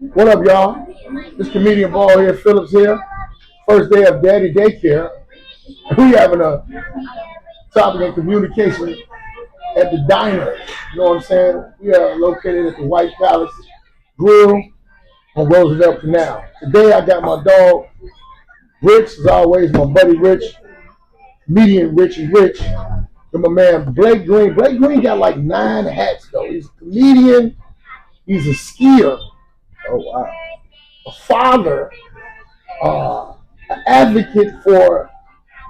What up, y'all? This comedian Ball here, Phillips here. First day of Daddy Daycare. We having a topic of communication at the diner. You know what I'm saying? We are located at the White Palace Grill on Roosevelt Canal. Today I got my dog Rich, as always, my buddy Rich, comedian Richie Rich, and my man Blake Green. Blake Green got like 9 hats though. He's a comedian, he's a skier, Oh wow! a father, an advocate for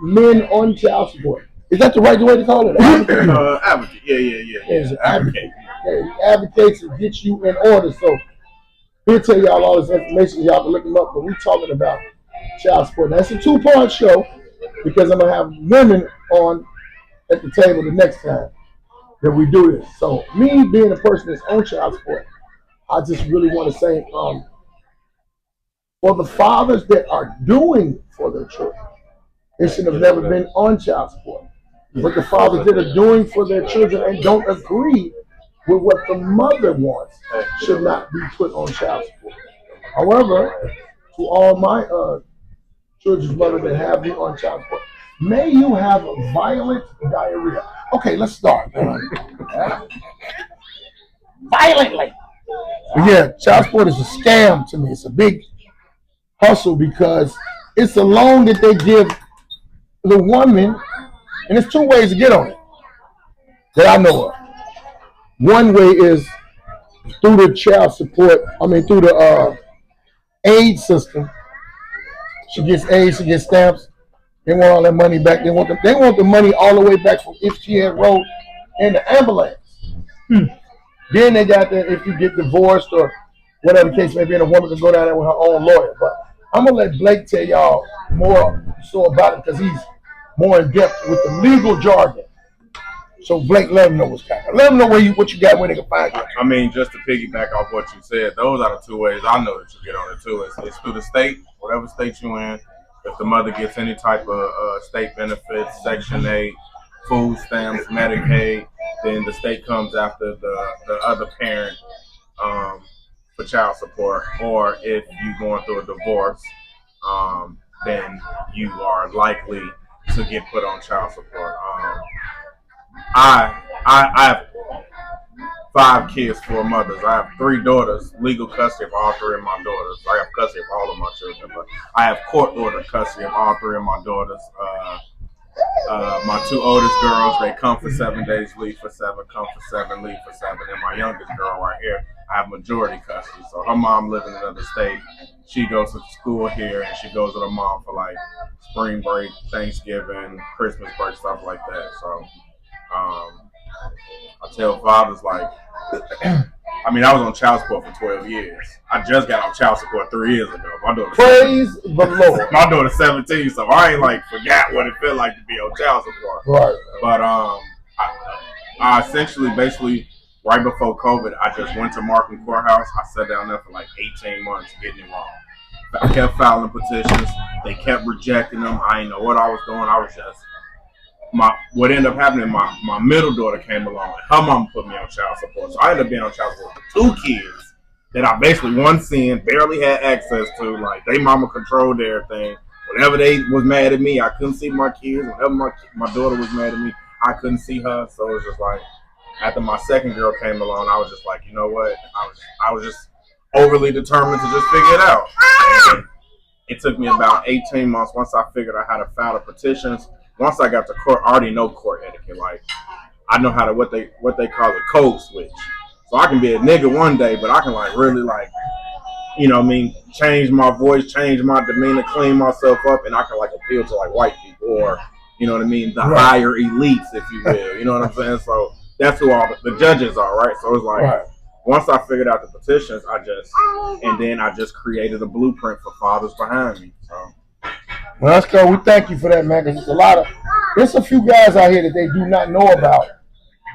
men on child support. Is that the right way to call it? Advocate. Yeah. Is Advocate. Yeah, he advocates and gets you in order. So he'll tell y'all all this information. Y'all can look him up. But we're talking about child support. Now, it's a 2-part show because I'm going to have women on at the table the next time that we do this. So me being a person that's on child support, I just really want to say for the fathers that are doing for their children, they should have never been on child support. But the fathers that are doing for their children and don't agree with what the mother wants should not be put on child support. However, to all my children's mother that have me on child support, may you have violent diarrhea. Okay, let's start. Violently. But yeah, child support is a scam to me. It's a big hustle because it's a loan that they give the woman, and there's 2 ways to get on it that I know of. One way is through the child support, through the aid system. She gets aid, she gets stamps. They want all that money back. They want the money all the way back from if she had rode in the ambulance. Then they got that if you get divorced or whatever the case may be, and a woman can go down there with her own lawyer. But I'm gonna let Blake tell y'all more so about it because he's more in depth with the legal jargon. So Blake, let him know what's coming. Let him know what you got, where they can find you. I mean, just to piggyback off what you said, those are the 2 ways I know that you get on it too. It's through the state, whatever state you're in. If the mother gets any type of state benefits, Section 8, food stamps, Medicaid, then the state comes after the other parent for child support. Or if you're going through a divorce, then you are likely to get put on child support. I have 5 kids, 4 mothers. I have 3 daughters, legal custody of all 3 of my daughters. I have custody of all of my children, but I have court order custody of all 3 of my daughters. My 2 oldest girls, they come for 7 days, leave for 7, come for 7, leave for 7. And my youngest girl right here, I have majority custody. So her mom lives in another state. She goes to school here, and she goes with her mom for like spring break, Thanksgiving, Christmas break, stuff like that. So I tell fathers like, I was on child support for 12 years. I just got on child support 3 years ago. My daughter, praise the Lord. My daughter's 17, so I ain't like forgot what it felt like to be on child support. Right. But I essentially, basically, right before COVID, I just went to Markham Courthouse. I sat down there for like 18 months getting it wrong. I kept filing petitions. They kept rejecting them. I didn't know what I was doing. I was just what ended up happening, my middle daughter came along and her mom put me on child support. So I ended up being on child support for 2 kids that I basically barely had access to. Like they mama controlled everything. Whenever they was mad at me, I couldn't see my kids. Whenever my daughter was mad at me, I couldn't see her. So it was just like after my second girl came along, I was just like, you know what? I was just overly determined to just figure it out. And it took me about 18 months once I figured out how to file the petitions. Once I got to court, I already know court etiquette. Like I know how to what they call a code switch. So I can be a nigga one day, but I can like really like, change my voice, change my demeanor, clean myself up, and I can like appeal to like white people or the higher elites, if you will. You know what I'm saying? So that's who all the judges are, right? So it's like once I figured out the petitions, I just created a blueprint for fathers behind me. So. Well, let's go. We thank you for that, man, because there's a few guys out here that they do not know about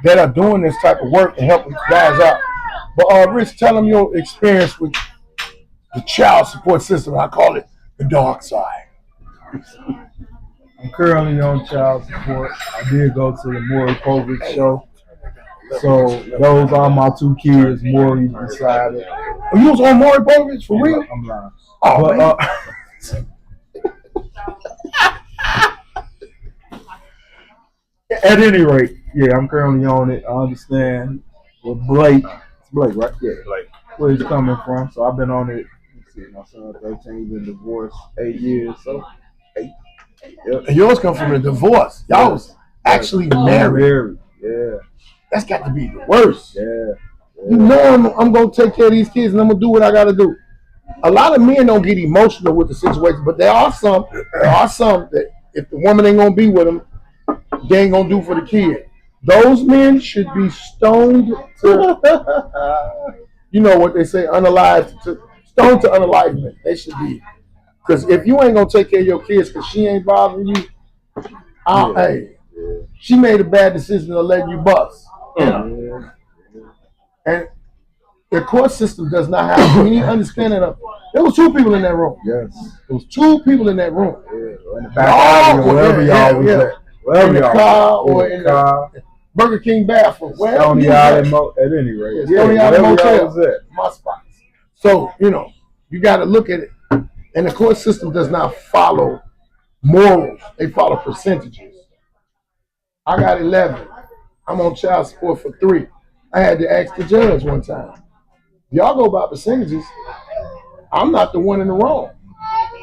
that are doing this type of work and helping guys out. But Rich, tell them your experience with the child support system. I call it the dark side. I'm currently on child support. I did go to the Maury Povich show. So those are my two kids. Maury decided. Oh, you was on Maury Povich for real? I'm lying. Oh, But, man. At any rate, yeah, I'm currently on it. I understand with Blake. It's Blake, right? Yeah. Like, Where he's coming from. So I've been on it. Let's see, my son 13, been divorced 8 years. So 8. Yep. And yours come from a divorce. Y'all was actually married. Yeah. That's got to be the worst. Yeah. You know I'm going to take care of these kids and I'm going to do what I got to do. A lot of men don't get emotional with the situation, but there are some that if the woman ain't going to be with them, they ain't going to do for the kid. Those men should be stoned to, you know what they say, unalived, stoned to unalivement. They should be. Because if you ain't going to take care of your kids because she ain't bothering you, hey, she made a bad decision to let you bust. Yeah. And the court system does not have any understanding of. There was 2 people in that room. Yes. There was 2 people in that room. Yeah. In the back wherever y'all was at. In the car or in the Burger King bathroom. Stony Island at any rate. Stony Island Motel. My spots. So, you know, you got to look at it. And the court system does not follow morals. They follow percentages. I got 11. I'm on child support for 3. I had to ask the judge one time. Y'all go by percentages. I'm not the one in the wrong.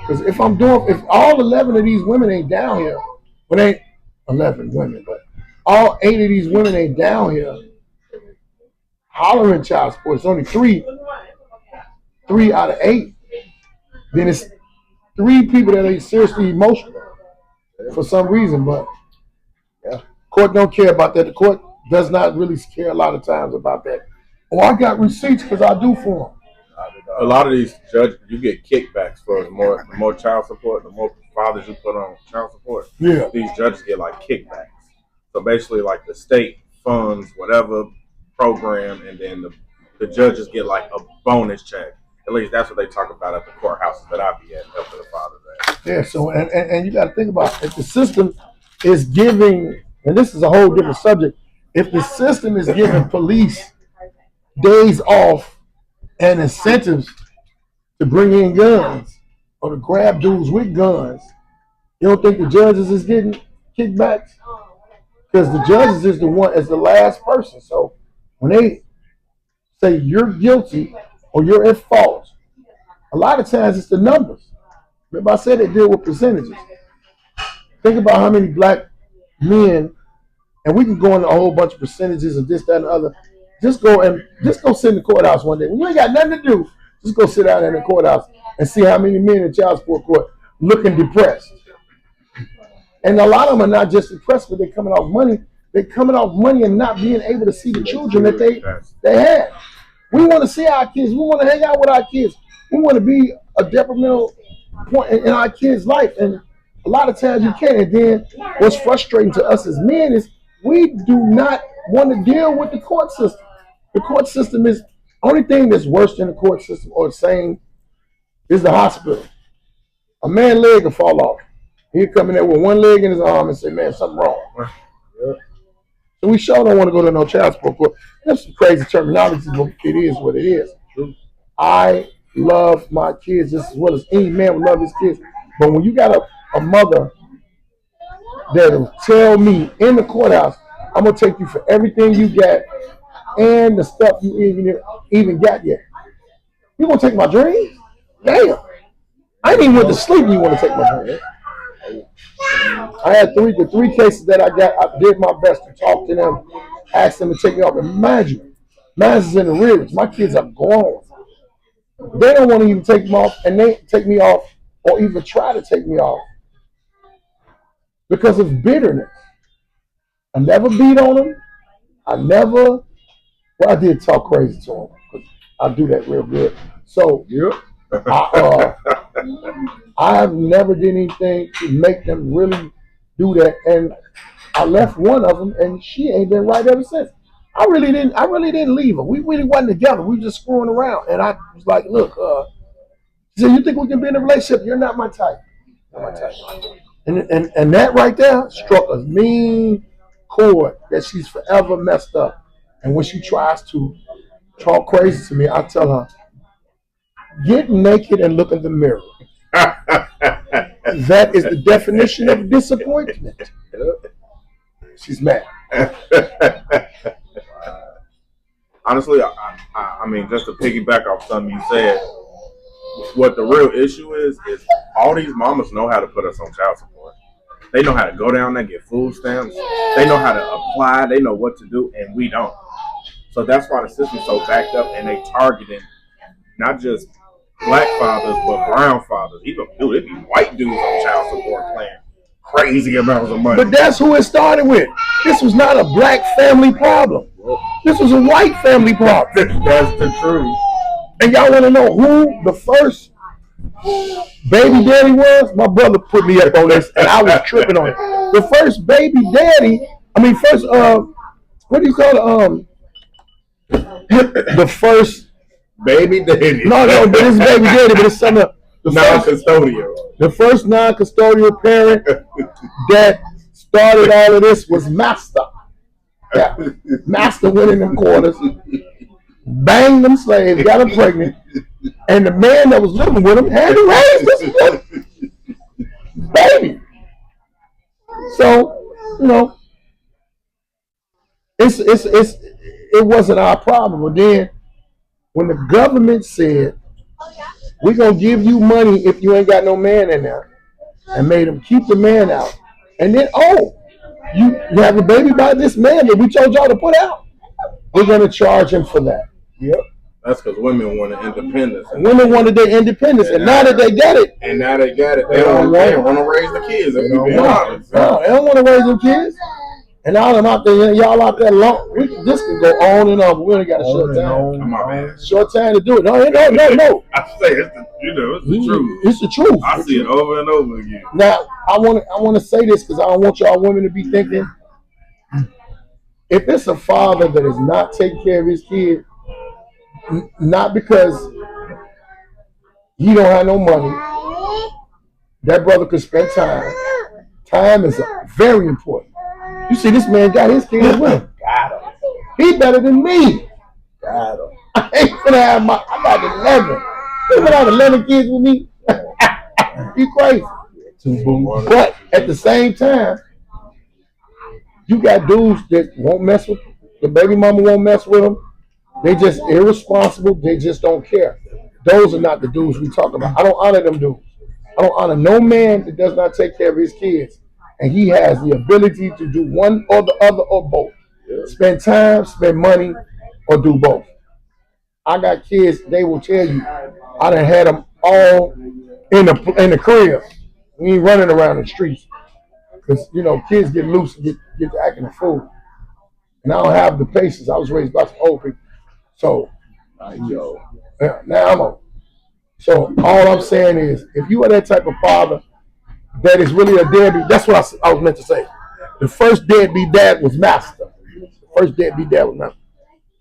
Because if all 11 of these women ain't down here, well, ain't 11 women, but all 8 of these women ain't down here hollering child support. It's only 3 out of 8. Then it's 3 people that are seriously emotional for some reason, but court don't care about that. The court does not really care a lot of times about that. Oh, I got receipts because I do for them. A lot of these judges, you get kickbacks for the more child support, the more fathers you put on child support. Yeah. These judges get like kickbacks. So basically, like the state funds whatever program, and then the judges get like a bonus check. At least that's what they talk about at the courthouses that I be at, helping the fathers at. Yeah. So and you got to think about if the system is giving, and this is a whole different subject. If the system is giving police days off and incentives to bring in guns or to grab dudes with guns, you don't think the judges is getting kickbacks? Because the judges is the last person. So when they say you're guilty or you're at fault, a lot of times it's the numbers. Remember I said they deal with percentages. Think about how many black men, and we can go into a whole bunch of percentages of this, that, and the other. Just go sit in the courthouse one day. When you ain't got nothing to do, just go sit down in the courthouse and see how many men in child support court looking depressed. And a lot of them are not just depressed, but they're coming off money. They're coming off money and not being able to see the children that they had. We want to see our kids. We want to hang out with our kids. We want to be a detrimental point in our kids' life. And a lot of times you can't. And then what's frustrating to us as men is we do not want to deal with the court system. The court system is only thing that's worse than the court system or the same is the hospital. A man's leg will fall off. He'll come in there with one leg in his arm and say, man, something wrong. Yeah. So we sure don't want to go to no child support court. That's some crazy terminology, but it is what it is. I love my kids just as well as any man would love his kids. But when you got a mother that'll tell me in the courthouse, I'm going to take you for everything you got and the stuff you even got yet. You going to take my dreams? Damn. I ain't even went to sleep and you want to take my dreams. I had the three cases that I got. I did my best to talk to them, ask them to take me off. Imagine, mine's in the rears. My kids are grown. They don't want to even take them off, and they take me off or even try to take me off because of bitterness. I never beat on them. I did talk crazy to them because I do that real good. So, I have never did anything to make them really do that. And I left one of them, and she ain't been right ever since. I really didn't leave her. We really wasn't together. We were just screwing around. And I was like, look, she said, you think we can be in a relationship? You're not my type. Not my type. And that right there struck a mean chord that she's forever messed up. And when she tries to talk crazy to me, I tell her, get naked and look in the mirror. That is the definition of disappointment. She's mad. Honestly, I mean, just to piggyback off something you said, what the real issue is all these mamas know how to put us on child support. They know how to go down there, get food stamps. They know how to apply. They know what to do, and we don't. So that's why the system's so backed up, and they targeting not just black fathers, but brown fathers. Even dude, it be white dudes on child support playing crazy amounts of money. But that's who it started with. This was not a black family problem. This was a white family problem. That's the truth. And y'all want to know who the first baby daddy was? My brother put me up on this, and I was tripping on it. The first baby daddy, what do you call it? The first baby daddy. No, but it's baby daddy, but it's something else. Non-custodial. The first non-custodial parent that started all of this was Master. Yeah. Master went in them quarters, banged them slaves, got them pregnant, and the man that was living with him had to raise this baby. So, it wasn't our problem. But then, when the government said, we're going to give you money if you ain't got no man in there, and made them keep the man out, and then, you have a baby by this man that we told y'all to put out, we're going to charge him for that. Yep. That's because women wanted independence. Women wanted their independence, and now that they got it, they don't want to raise the kids. They don't want to raise them kids. And all them out there, y'all out there long. This can go on and on, but we only got a short time. Come on, man. Short time to do it. No. I say it's the truth. It's the truth. I see it over and over again. Now, I want to say this because I don't want y'all women to be thinking, if it's a father that is not taking care of his kid, not because he don't have no money, that brother could spend time. Time is very important. You see, this man got his kids with him. Got him. He better than me. Got him. I ain't gonna have I got 11. He gonna have 11 kids with me. You crazy. But at the same time, you got dudes that won't mess with the baby mama, won't mess with them. They just irresponsible. They just don't care. Those are not the dudes we talk about. I don't honor them dudes. I don't honor no man that does not take care of his kids. And he has the ability to do one or the other or both. Spend time, spend money, or do both. I got kids, they will tell you, I done had them all in the crib. We ain't running around the streets. Because, kids get loose and get to acting a fool. And I don't have the patience. I was raised by some old people. So, now I'm old. So, all I'm saying is, if you are that type of father that is really a deadbeat, that's what I was meant to say. The first deadbeat dad was Master. The first deadbeat dad was Master.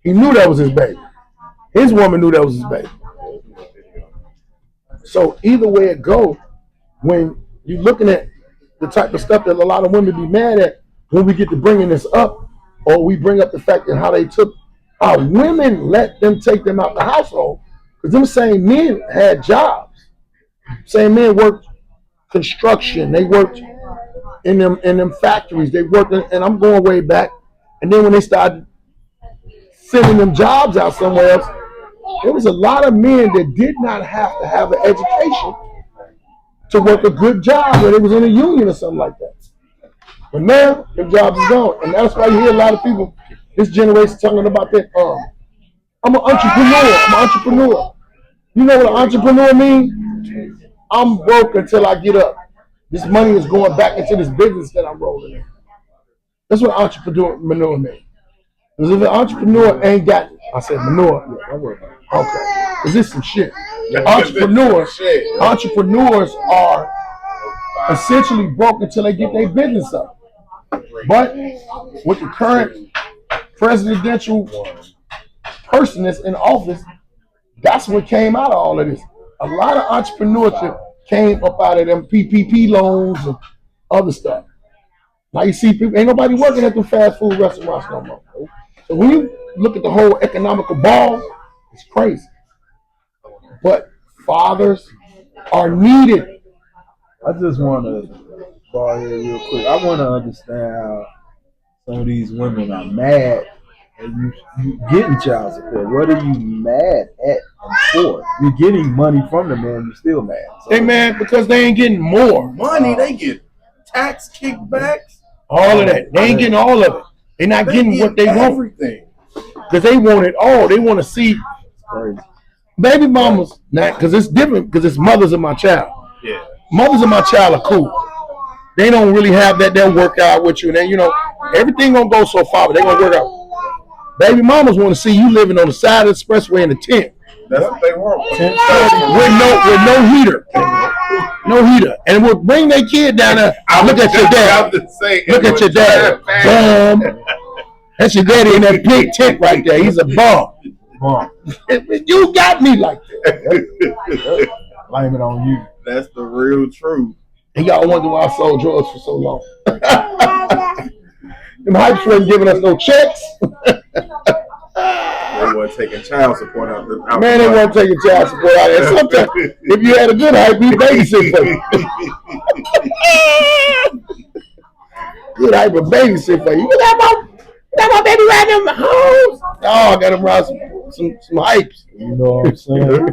He knew that was his baby. His woman knew that was his baby. So either way it go, when you're looking at the type of stuff that a lot of women be mad at when we get to bringing this up, or we bring up the fact that how women let them take them out the household, because them same men had jobs. Same men worked construction. They worked in them factories. They worked, and I'm going way back. And then when they started sending them jobs out somewhere else, there was a lot of men that did not have to have an education to work a good job, where they was in a union or something like that. But now, them jobs is gone. And that's why you hear a lot of people, this generation, talking about that, I'm an entrepreneur. You know what an entrepreneur means? I'm broke until I get up. This money is going back into this business that I'm rolling in. That's what entrepreneur means. Because if an entrepreneur ain't got, I said manure. Yeah, don't worry about it. Okay. Because this some shit. Entrepreneurs are essentially broke until they get their business up. But with the current presidential person that's in office, that's what came out of all of this. A lot of entrepreneurship came up out of them PPP loans and other stuff. Now you see people, ain't nobody working at the fast food restaurants no more. So when you look at the whole economical ball, it's crazy. But fathers are needed. I just want to go ahead real quick. I want to understand how some of these women are mad and you getting child support. What are you mad at and for? You're getting money from the man, you're still mad. So, They mad because they ain't getting more. Money, they get tax kickbacks. All of that. They ain't getting all of it. They're not getting what they want. Everything. Because they want it all. They want to see crazy. baby mamas. Now, because it's different, because it's mothers of my child. Yeah. Mothers of my child are cool. They don't really have that. They'll work out with you. And then, everything going to go so far, but they're going to work out. Baby mamas want to see you living on the side of the expressway in a tent. That's what they want. With no heater. No heater. And we'll bring their kid down there. Look at your dad. Look at your dad. Bum. That's your daddy in that big tent right there. He's a bum. You got me like that. Blame it on you. That's the real truth. And y'all wonder why I sold drugs for so long. Them hypes wasn't giving us no checks. They weren't taking child support out the Man, they weren't taking child support out there. Sometimes, if you had a good hype, we babysit for you. Good hype, but babysit for you. You got my baby riding in my house. Oh, I got him around some hypes. You know what I'm saying?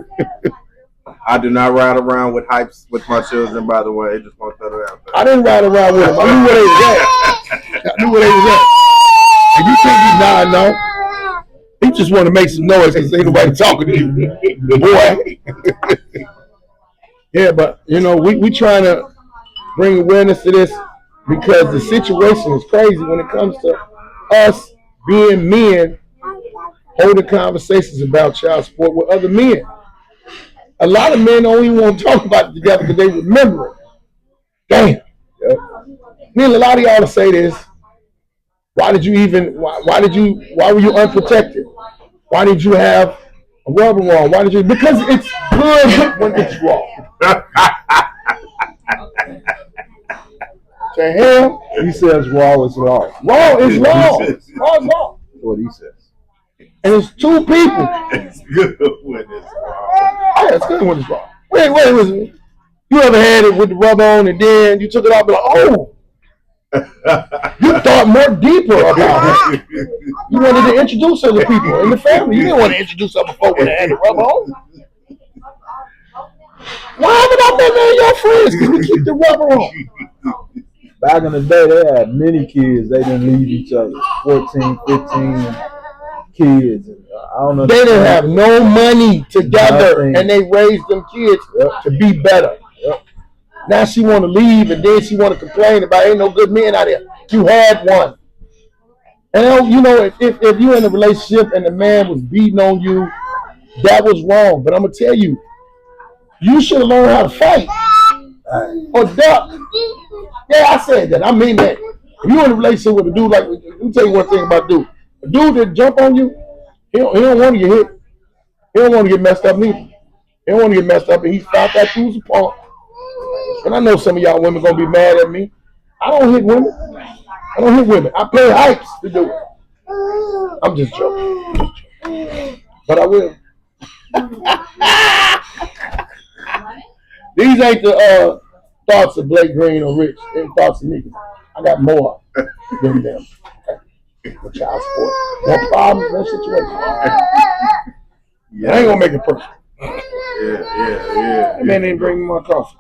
I do not ride around with hypes with my children, by the way. Just want to throw it out there. I didn't ride around with them. I knew where they was at. I knew where they was at. And you think he's not, no. He just want to make some noise because ain't nobody talking to you. Boy. Yeah, but, we trying to bring awareness to this because the situation is crazy when it comes to us being men holding conversations about child support with other men. A lot of men don't even want to talk about it together because they remember it. Damn. Yep. Me and a lot of y'all to say this. Why were you unprotected? Why did you have a rubber wrong? Because it's good when it's wrong. To him, he says raw is law. Raw is law. Raw is law. That's what he says. And it's two people. It's good when it's wrong. Yeah, it's good when it's wrong. Wait. You ever had it with the rubber on and then you took it off and like, oh. You thought more deeper about it. You wanted to introduce other people in the family. You didn't want to introduce them before when they had the rubber on. Why would I make them your friends? Because we keep the rubber on. Back in the day, they had many kids. They didn't leave each other. 14, 15 kids. I don't know. They didn't have no money together, and they raised them kids to be better. Yep. Now she want to leave, and then she want to complain about ain't no good men out there. You had one. And if you're in a relationship and the man was beating on you, that was wrong. But I'm going to tell you, you should have learned how to fight. Or duck. Yeah, I said that. I mean that. If you're in a relationship with a dude, let me tell you one thing about dude. A dude that jump on you, he don't want to get hit. He don't want to get messed up neither. He don't want to get messed up, and he found that dude's a punk. And I know some of y'all women going to be mad at me. I don't hit women. I pay hypes to do it. I'm just joking. But I will. These ain't the thoughts of Blake Green or Rich. They're thoughts of niggas. I got more than them. For child support. More problems, more situations. Yeah. I ain't going to make it personal. Yeah. That man didn't bring me my coffee.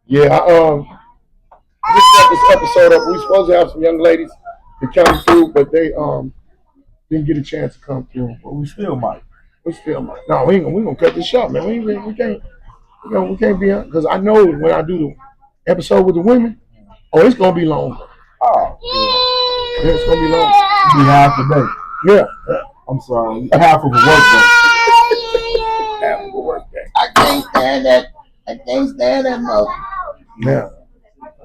Yeah, just got this episode up. We were supposed to have some young ladies to come through, but they didn't get a chance to come through. But we still might. No, we gonna cut this short, man. We can't be on, because I know when I do the episode with the women, it's gonna be longer. Oh, yeah, it's gonna be longer. Be half a day. Yeah. I'm sorry, half of a work day. Half of a work day. I can't stand that mother. Yeah.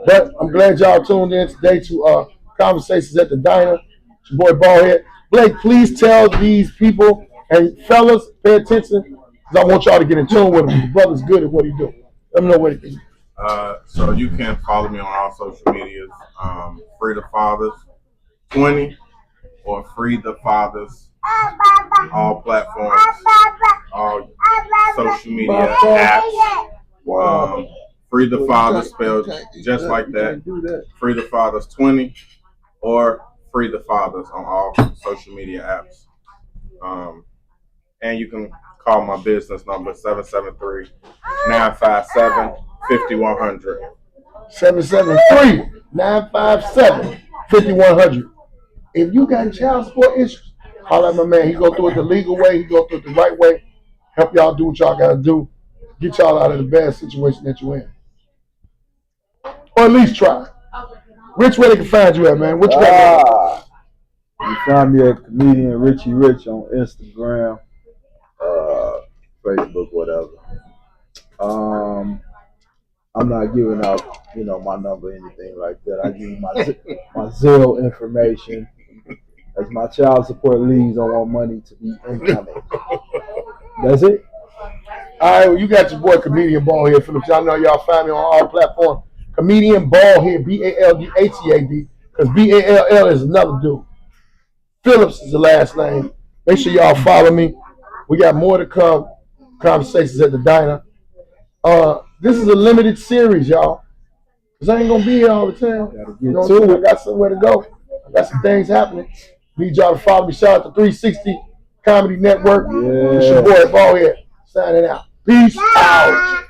But I'm glad y'all tuned in today to Conversations at the Diner. It's your boy Ballhead. Blake, please tell these people, and fellas, pay attention, because I want y'all to get in tune with him. His brother's good at what he do. Let me know what he do. So you can follow me on all social medias. Free the Fathers 20. or Free the Fathers. All platforms, all social media apps. Free the Fathers spelled just like that. Free the Fathers 20 or Free the Fathers on all social media apps. And you can call my business number 773-957-5100. 773-957-5100. If you got child support issues, holler at my man. He go through it the legal way. He go through it the right way. Help y'all do what y'all got to do. Get y'all out of the bad situation that you're in. Or at least try. Rich, where they can find you at, man? What you got? You find me at comedian Richie Rich on Instagram, Facebook, whatever. I'm not giving out, my number or anything like that. I give you my Zelle information. As my child support leaves, I want money to be incoming. That's it. All right, well, you got your boy Comedian Baldhead Phillips. Y'all know y'all find me on all platforms. Comedian Baldhead, Baldhead, because Ball is another dude. Phillips is the last name. Make sure y'all follow me. We got more to come. Conversations at the diner. This is a limited series, y'all. Because I ain't going to be here all the time. I got somewhere to go. I got some things happening. Need y'all to follow me. Shout out to 360 Comedy Network. Yeah. It's your boy Baldhead signing out. Peace out.